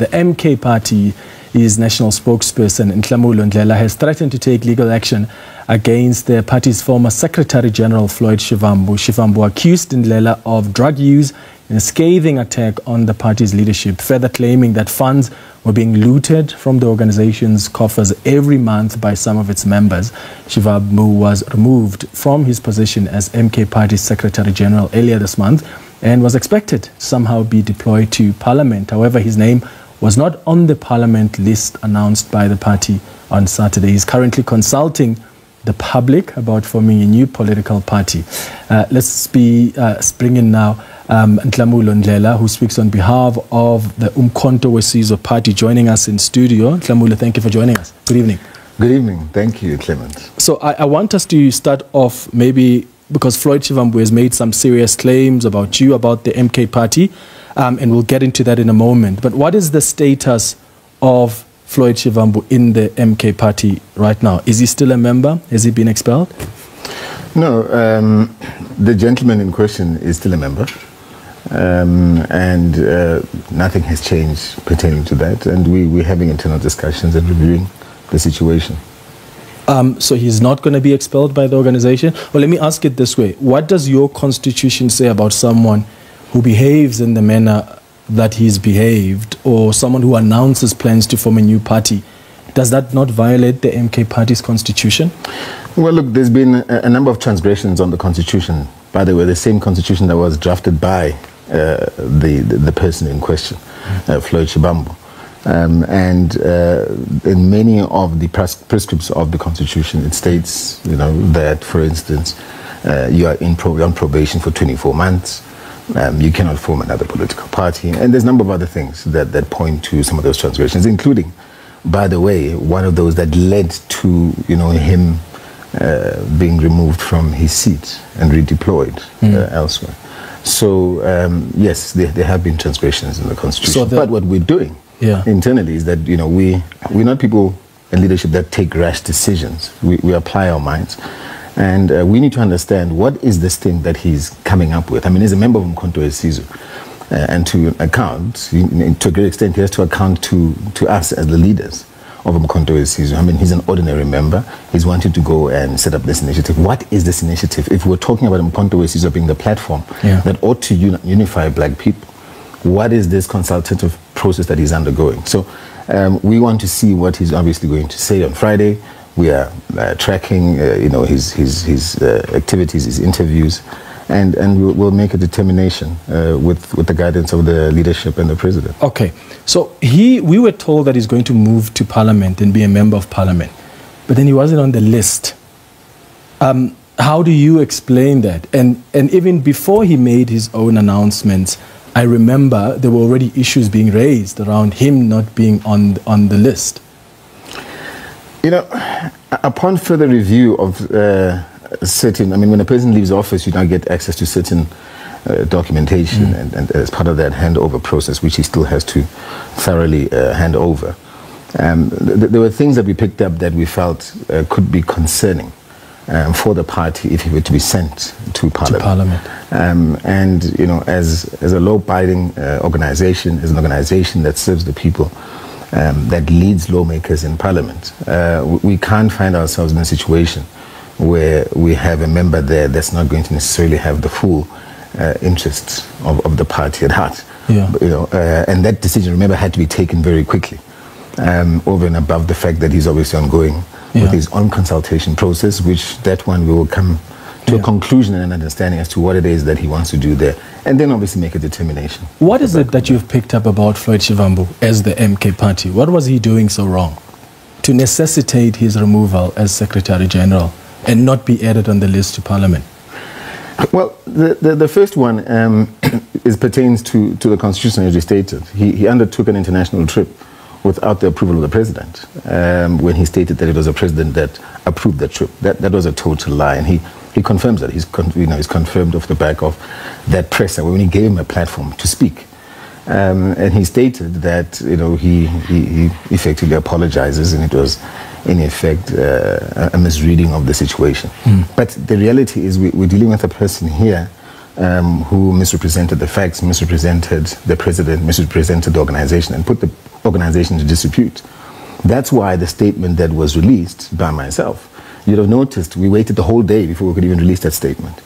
The MK Party, his national spokesperson, Nhlamulo Ndhlela, has threatened to take legal action against the party's former Secretary General, Floyd Shivambu. Shivambu accused Ndhlela of drug use in a scathing attack on the party's leadership, further claiming that funds were being looted from the organization's coffers every month by some of its members. Shivambu was removed from his position as MK Party's Secretary General earlier this month and was expected to somehow be deployed to Parliament. However, his name was not on the Parliament list announced by the party on Saturday. He's currently consulting the public about forming a new political party. Let's bring in now Nhlamulo Ndhlela, who speaks on behalf of the Umkhonto weSizwe Party, joining us in studio. Nhlamulo, thank you for joining us. Good evening. Good evening. Thank you, Clement. So I want us to start off maybe because Floyd Shivambu has made some serious claims about you, about the MK Party, and we'll get into that in a moment. But what is the status of Floyd Shivambu in the MK Party right now? Is he still a member? Has he been expelled? No, the gentleman in question is still a member. And nothing has changed pertaining to that, and we're having internal discussions and reviewing the situation. So he's not going to be expelled by the organization? Well, let me ask it this way. What does your constitution say about someone who behaves in the manner that he's behaved, or someone who announces plans to form a new party? Does that not violate the MK Party's constitution? Well, look, there's been a number of transgressions on the constitution. By the way, the same constitution that was drafted by the person in question, Floyd Shivambu. And in many of the prescripts of the constitution, it states, that, for instance, you are on probation for 24 months. You cannot form another political party. And there's a number of other things that point to some of those transgressions, including, by the way, one of those that led to, him being removed from his seat and redeployed elsewhere. So, yes, there have been transgressions in the constitution. But what we're doing internally is that, we're not people in leadership that take rash decisions. We apply our minds. And we need to understand what is this thing that he's coming up with. I mean, he's a member of Umkhonto weSizwe. And to account, to a great extent, he has to account to us as the leaders of Umkhonto weSizwe. I mean, he's an ordinary member. He's wanted to go and set up this initiative. What is this initiative? If we're talking about Umkhonto weSizwe being the platform that ought to unify black people, what is this consultative process that he's undergoing? So we want to see what he's obviously going to say on Friday. We are tracking, his activities, his interviews, and we'll make a determination with the guidance of the leadership and the president. Okay, so we were told that he's going to move to Parliament and be a member of Parliament, but then he wasn't on the list. How do you explain that? And even before he made his own announcements, I remember there were already issues being raised around him not being on the list. Upon further review of when a person leaves office, you now get access to certain documentation, and as part of that handover process, which he still has to thoroughly hand over, there were things that we picked up that we felt could be concerning for the party if he were to be sent to Parliament. As a law-abiding organization, as an organization that serves the people, that leads lawmakers in Parliament, we can't find ourselves in a situation where we have a member there that's not going to necessarily have the full interests of the party at heart. And that decision, remember, had to be taken very quickly, over and above the fact that he's obviously ongoing with his own consultation process, which that one we will come to a conclusion and an understanding as to what it is that he wants to do there, and then obviously make a determination. What is it that you've picked up about Floyd Shivambu as the MK Party? What was he doing so wrong to necessitate his removal as Secretary General and not be added on the list to Parliament? Well, the first one pertains to the Constitution as stated. He undertook an international trip without the approval of the president when he stated that it was the president that approved that trip. That was a total lie, and he confirms that. He's confirmed off the back of that presser when he gave him a platform to speak. And he stated that he effectively apologizes, and it was in effect a misreading of the situation. But the reality is we're dealing with a person here who misrepresented the facts, misrepresented the president, misrepresented the organization, and put the organization to disrepute. That's why the statement that was released by myself, you'd have noticed we waited the whole day before we could even release that statement.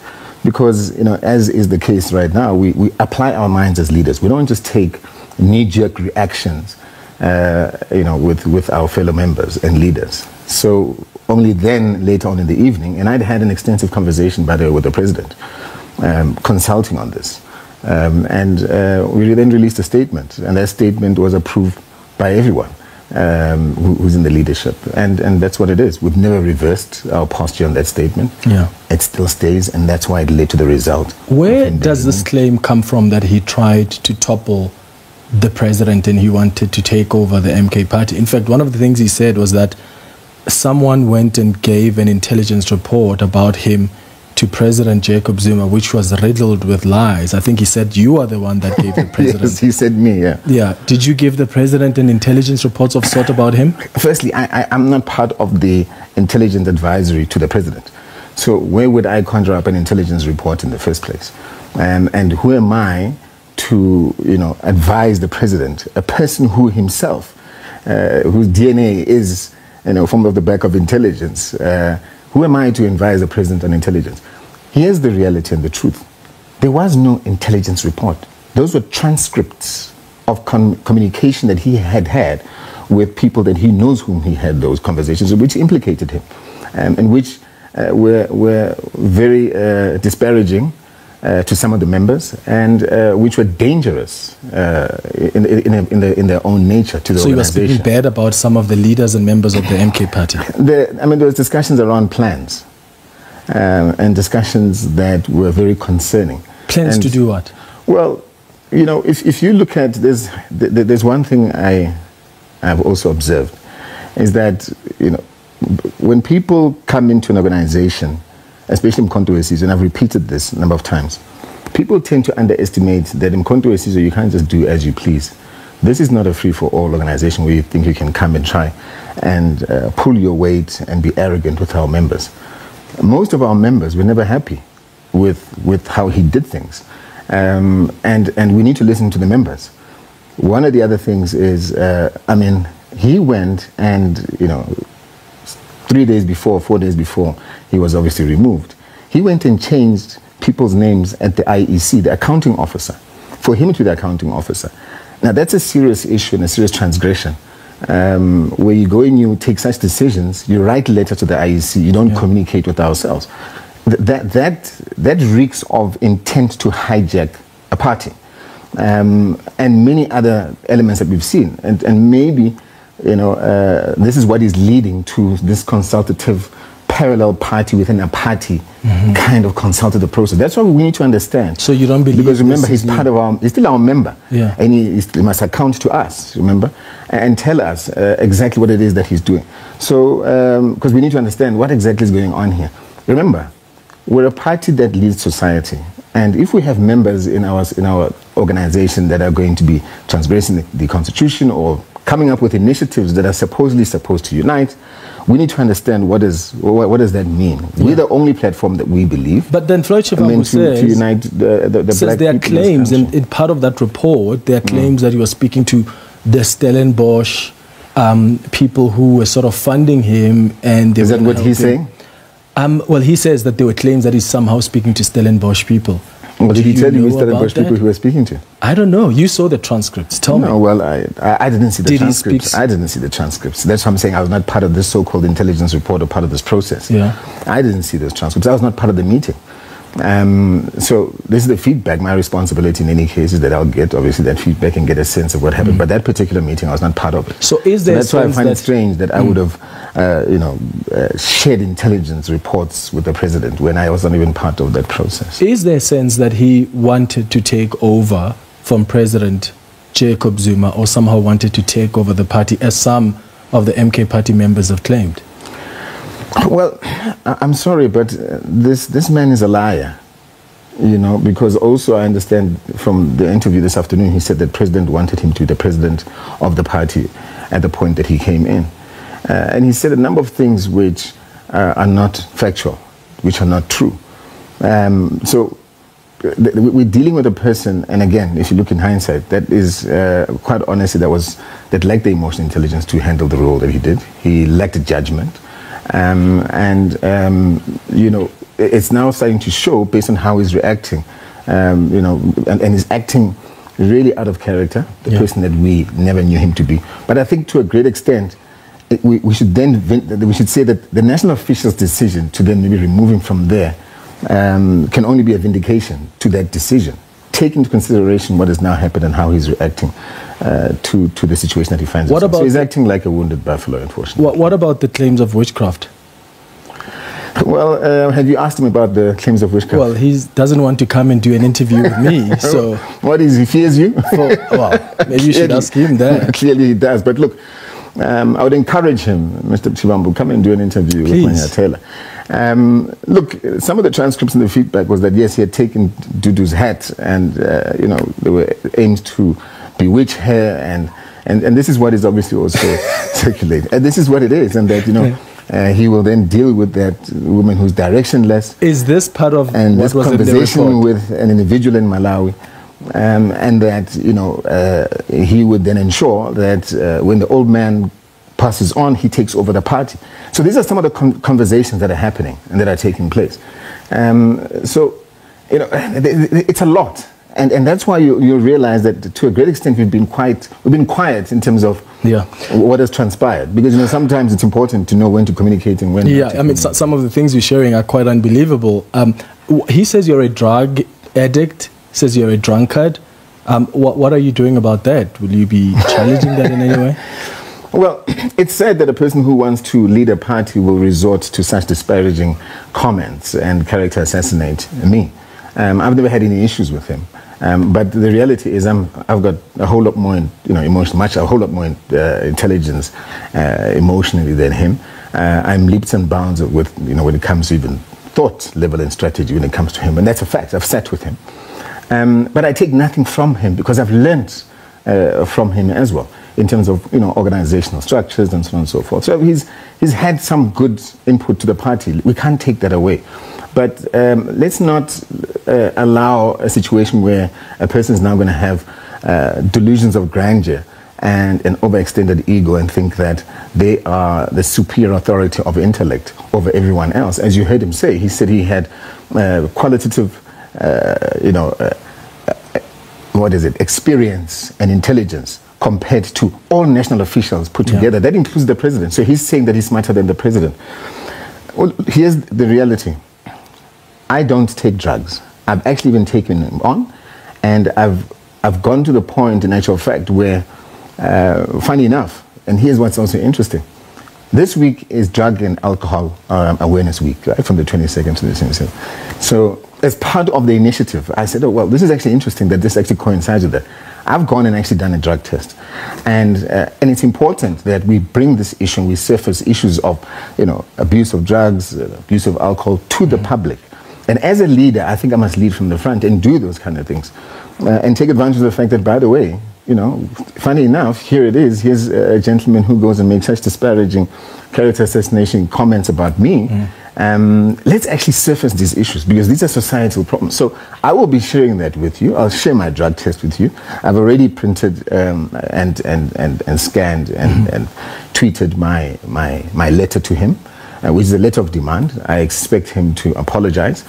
Because, as is the case right now, we apply our minds as leaders. We don't just take knee-jerk reactions, with our fellow members and leaders. So only then, later on in the evening, and I'd had an extensive conversation, by the way, with the president, consulting on this. We then released a statement, and that statement was approved by everyone who's in the leadership. And that's what it is. We've never reversed our posture on that statement. Yeah. It still stays, and that's why it led to the result. Where does this claim come from that he tried to topple the president and he wanted to take over the MK party? In fact, one of the things he said was that someone went and gave an intelligence report about him to President Jacob Zuma, which was riddled with lies. I think he said you are the one that gave the president. Yes, he said me, yeah. Yeah. Did you give the president an intelligence report of sort about him? Firstly, I'm not part of the intelligence advisory to the president. So where would I conjure up an intelligence report in the first place? And who am I to, advise the president, a person who himself, whose DNA is, form of the back of intelligence, who am I to advise the president on intelligence? Here's the reality and the truth. There was no intelligence report. Those were transcripts of communication that he had with people that he knows whom he had those conversations with, which implicated him, and which were very disparaging to some of the members, and which were dangerous in their own nature to the organization. So you were speaking bad about some of the leaders and members of the MK party? There was discussions around plans, and discussions that were very concerning. Plans to do what? Well, if you look at this, there's one thing I've also observed, is that, when people come into an organization, especially in Mkhonto we Sizwe, and I've repeated this a number of times, people tend to underestimate that in Mkhonto we Sizwe you can't just do as you please. This is not a free-for-all organization where you think you can come and try and pull your weight and be arrogant with our members. Most of our members were never happy with how he did things, and we need to listen to the members. One of the other things is, he went and, 3 days before, 4 days before, he was obviously removed. He went and changed people's names at the IEC, the accounting officer, for him to be the accounting officer. Now, that's a serious issue and a serious transgression. Where you go and you take such decisions, you write a letter to the IEC, you don't communicate with ourselves. That reeks of intent to hijack a party, and many other elements that we've seen. And maybe, this is what is leading to this consultative parallel party within a party kind of consultative process. That's what we need to understand. So you don't believe, because remember, he's still our member, yeah, and he must account to us, remember, and tell us exactly what it is that he's doing. So, because we need to understand what exactly is going on here. Remember, we're a party that leads society, and if we have members in our organization that are going to be transgressing the constitution or coming up with initiatives that are supposedly supposed to unite, we need to understand what does that mean. Yeah. We're the only platform that we believe. But then Floyd Shivambu says, to unite the black there are people claims, and in part of that report, there are claims that he was speaking to the Stellenbosch people who were sort of funding him. And is that what he's saying? Well, he says that there were claims that he's somehow speaking to Stellenbosch people. Well, did he tell you Stellenbosch people he was speaking to? I don't know. You saw the transcripts. Tell me. No, well, I didn't see the transcripts. I didn't see the transcripts. That's what I'm saying. I was not part of this so-called intelligence report or part of this process. Yeah. I didn't see those transcripts. I was not part of the meeting. So this is the feedback. My responsibility in any case is that I'll get, obviously, that feedback and get a sense of what happened. But that particular meeting, I was not part of it. So is there that's why I find it strange that I would have, shared intelligence reports with the president when I was not even part of that process. Is there a sense that he wanted to take over from President Jacob Zuma, or somehow wanted to take over the party, as some of the MK party members have claimed? Well, I'm sorry, but this man is a liar, because also I understand from the interview this afternoon, he said that the president wanted him to be the president of the party at the point that he came in. And he said a number of things which are not factual, which are not true. So we're dealing with a person, and again, if you look in hindsight, that is quite honestly that lacked the emotional intelligence to handle the role that he did. He lacked judgment, you know, it's now starting to show based on how he's reacting, you know, and he's acting really out of character, the person that we never knew him to be. But I think to a great extent, we should say that the national official's decision to then maybe remove him from there can only be a vindication to that decision. Take into consideration what has now happened and how he's reacting to the situation that he finds himself. So he's acting like a wounded buffalo, unfortunately. What about the claims of witchcraft? Well, have you asked him about the claims of witchcraft? Well, he doesn't want to come and do an interview with me, so... What is, he fears you? Well, maybe you should ask him that. Clearly he does, but look, I would encourage him, Mr. Shivambu, come and do an interview with Ndhlela. Look, some of the transcripts and the feedback was that, yes, he had taken Dudu's hat and, you know, they were aimed to bewitch her, and this is what is obviously also circulated. And this is what it is, and that, you know, he will then deal with that woman who's directionless. Is this part of and what was conversation with an individual in Malawi, and that, you know, he would then ensure that when the old man passes on, he takes over the party. So these are some of the conversations that are happening and that are taking place. So, you know, it's a lot. And that's why you realize that to a great extent we've been quiet in terms of what has transpired, because, you know, sometimes it's important to know when to communicate and when not to. I mean, some of the things you're sharing are quite unbelievable. He says you're a drug addict, says you're a drunkard. What are you doing about that? Will you be challenging that in any way? Well, it's said that a person who wants to lead a party will resort to such disparaging comments and character assassinate me. I've never had any issues with him. But the reality is I've got a whole lot more, a whole lot more intelligence emotionally than him. I'm leaps and bounds with, you know, when it comes to even thought level and strategy when it comes to him. And that's a fact. I've sat with him. But I take nothing from him because I've learnt from him as well in terms of, you know, organizational structures and so on and so forth. So he's had some good input to the party. We can't take that away. But let's not allow a situation where a person is now going to have delusions of grandeur and an overextended ego and think that they are the superior authority of intellect over everyone else. As you heard him say, he said he had qualitative, experience and intelligence compared to all national officials put together. That includes the president. So he's saying that he's smarter than the president. Well, here's the reality. I don't take drugs. I've actually been taken them on, and I've gone to the point, in actual fact, where, funny enough, and here's what's also interesting. This week is Drug and Alcohol Awareness Week, right, from the 22nd to the 27th. So as part of the initiative, I said, oh, well, this is actually interesting that this actually coincides with that. I've gone and actually done a drug test. And it's important that we bring this issue, we surface issues of, you know, abuse of drugs, abuse of alcohol to the public. And as a leader, I think I must lead from the front and do those kind of things. And take advantage of the fact that, by the way, you know, funny enough, here it is. Here's a gentleman who goes and makes such disparaging character assassination comments about me. Let's actually surface these issues because these are societal problems. So I will be sharing that with you. I'll share my drug test with you. I've already printed and scanned and tweeted my letter to him, which is a letter of demand. I expect him to apologize.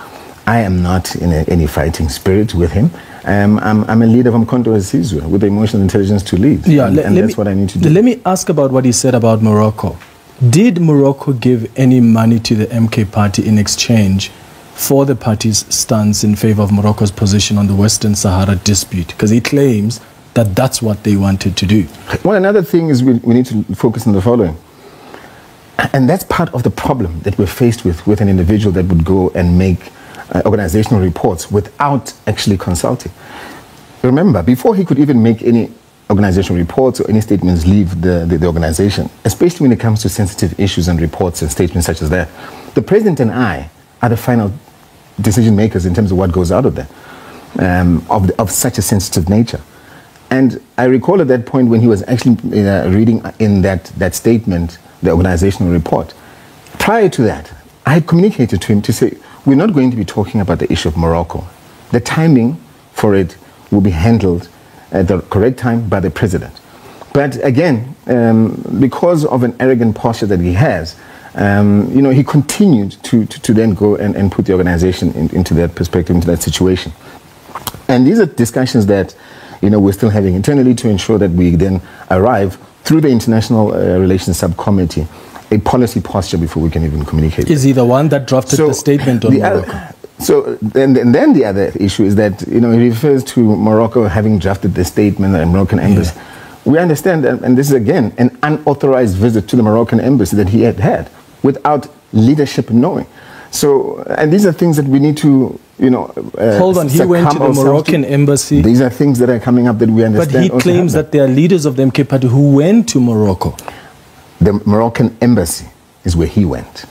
I am not in any fighting spirit with him. I'm a leader from Mkhonto Sizwe with the emotional intelligence to lead. Yeah, and that's what I need to do. Let me ask about what he said about Morocco. Did Morocco give any money to the MK party in exchange for the party's stance in favor of Morocco's position on the Western Sahara dispute? Because he claims that that's what they wanted to do. Well, another thing is we need to focus on the following. And that's part of the problem that we're faced with an individual that would go and make organizational reports without actually consulting. Remember, before he could even make any organizational reports or any statements leave the organization, especially when it comes to sensitive issues and reports and statements such as that, the president and I are the final decision makers in terms of what goes out of there, of such a sensitive nature. And I recall at that point when he was actually reading in that statement, the organizational report. Prior to that, I had communicated to him to say, we're not going to be talking about the issue of Morocco The timing for it will be handled at the correct time by the president. But again, because of an arrogant posture that he has, he continued to then go and put the organization into that perspective, into that situation. And these are discussions that, we're still having internally to ensure that we then arrive through the International Relations Subcommittee a policy posture before we can even communicate. Is he the one that drafted the statement on Morocco? Then the other issue is that, he refers to Morocco having drafted the statement, the Moroccan embassy. Yeah. We understand, and this is again an unauthorized visit to the Moroccan embassy that he had without leadership knowing. So, and these are things that we need to, hold on, he went to the Moroccan embassy. These are things that are coming up that we understand. But he claims that there are leaders of the MK party who went to Morocco. The Moroccan embassy is where he went.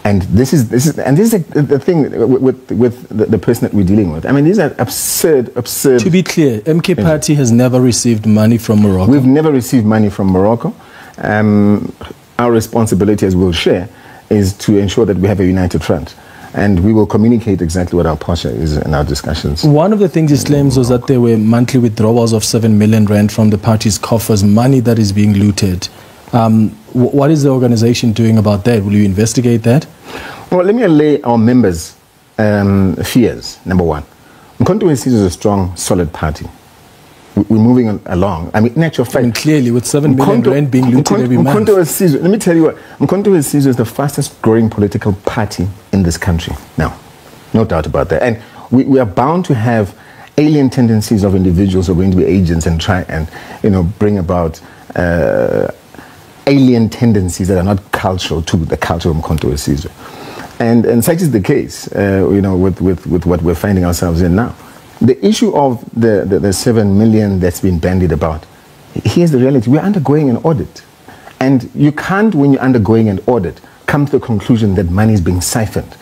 And this is the thing with the person that we're dealing with. I mean, these are absurd. To be clear, MK Party has never received money from Morocco. We've never received money from Morocco. Our responsibility, as we'll share, is to ensure that we have a united front. And we will communicate exactly what our posture is in our discussions. One of the things he claims was that there were monthly withdrawals of 7 million rand from the party's coffers, money that is being looted. What is the organization doing about that? Will you investigate that? Well, let me allay our members' fears, number one. Mkhonto is a strong, solid party. We're moving along. I mean, in actual fact... And clearly, with 7 million rand being looted every month. Let me tell you what. Mkhonto is the fastest growing political party in this country. Now, no doubt about that. And we are bound to have alien tendencies of individuals who are going to be agents and try and, bring about... alien tendencies that are not cultural to the culture of Mkhonto Wesizwe. And such is the case, with what we're finding ourselves in now. The issue of the 7 million that's been bandied about, here's the reality. We're undergoing an audit. And you can't, when you're undergoing an audit, come to the conclusion that money is being siphoned.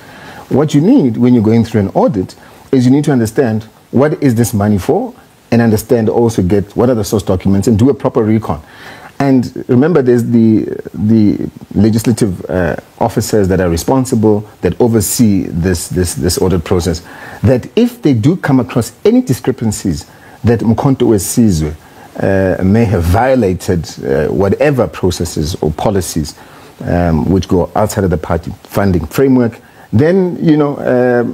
What you need when you're going through an audit is you need to understand what is this money for, and understand also get what are the source documents and do a proper recon. And remember, there's the legislative officers that are responsible, that oversee this audit process, that if they do come across any discrepancies that Mkhonto Wesizwe may have violated whatever processes or policies which go outside of the party funding framework, then,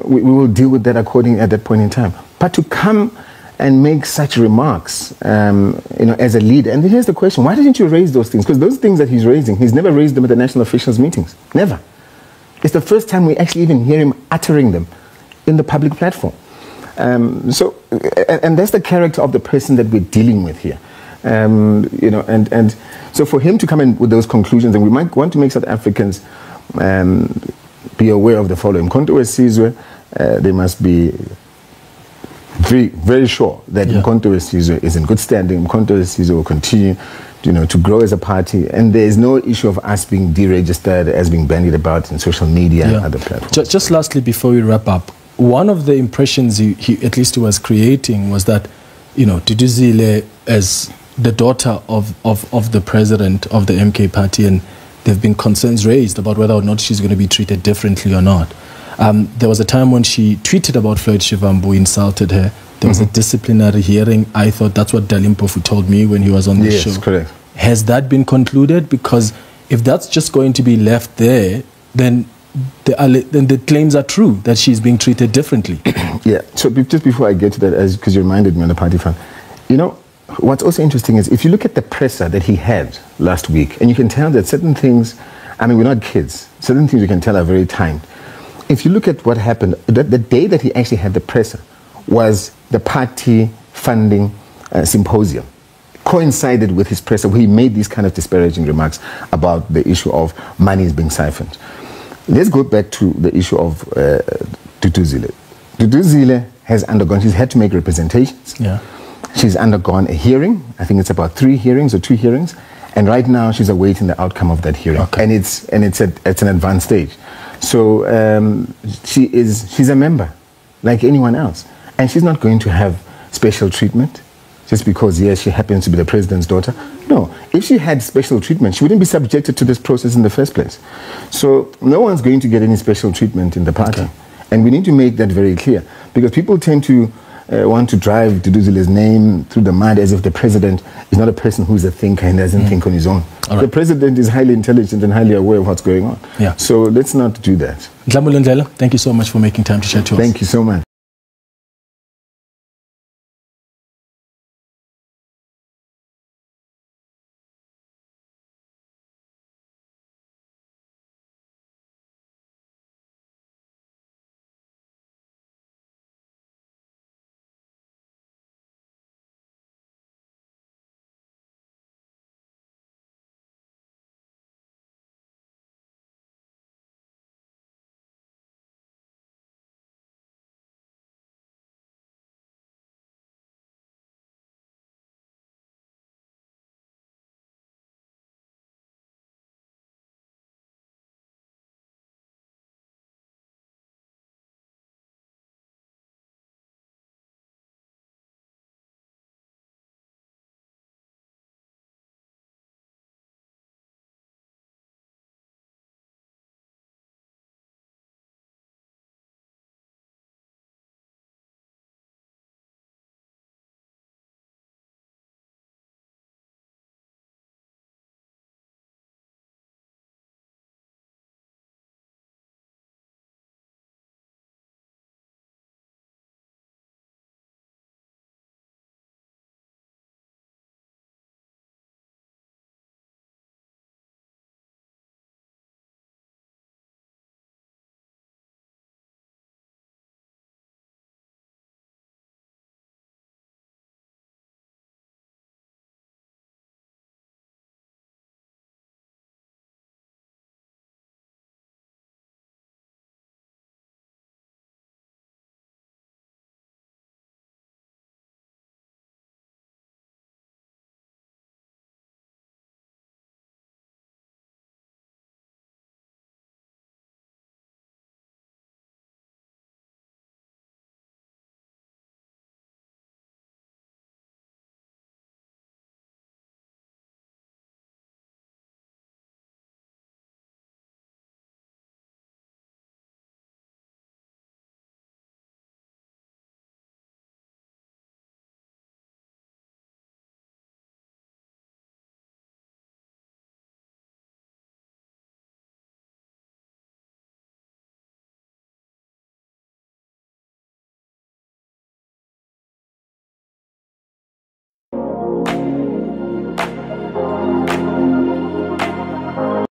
we will deal with that accordingly at that point in time. But to come and make such remarks, as a leader. And here's the question, why didn't you raise those things? Because those things that he's raising, he's never raised them at the national officials' meetings. Never. It's the first time we actually even hear him uttering them in the public platform. And that's the character of the person that we're dealing with here. And so for him to come in with those conclusions, and we might want to make South Africans be aware of the following. Mkhonto Wesizwe, they must be very, very sure that Mkhonto Wesizwe is in good standing. Mkhonto Wesizwe will continue, to grow as a party, and there is no issue of us being deregistered as being bandied about in social media and other platforms. Just lastly, before we wrap up, one of the impressions he at least was creating was that, Ndhlela as the daughter of the president of the MK party, and there have been concerns raised about whether or not she's going to be treated differently or not. There was a time when she tweeted about Floyd Shivambu, insulted her. There was a disciplinary hearing. I thought that's what Dalimpofu told me when he was on the show. Yes, correct. Has that been concluded? Because if that's just going to be left there, then the claims are true that she's being treated differently. Yeah, so just before I get to that, because you reminded me on the party front, what's also interesting is if you look at the presser that he had last week, and you can tell that certain things, I mean, we're not kids, certain things you can tell are very timed. If you look at what happened, the day that he actually had the presser was the party funding symposium. Coincided with his presser, where he made these kind of disparaging remarks about the issue of money is being siphoned. Let's go back to the issue of Ndhlela. Ndhlela has undergone, she's had to make representations. Yeah. She's undergone a hearing. I think it's about 3 hearings or 2 hearings. And right now she's awaiting the outcome of that hearing. Okay. And it's at an advanced stage. So she's a member, like anyone else. And she's not going to have special treatment just because, yes, she happens to be the president's daughter. No, if she had special treatment, she wouldn't be subjected to this process in the first place. So no one's going to get any special treatment in the party. Okay. And we need to make that very clear, because people tend to want to drive Duduzile's name through the mud as if the president is not a person who's a thinker and doesn't think on his own. Right. The president is highly intelligent and highly aware of what's going on. Yeah. So let's not do that. Nhlamulo, Ndhlela, thank you so much for making time to chat to us. Thank you so much.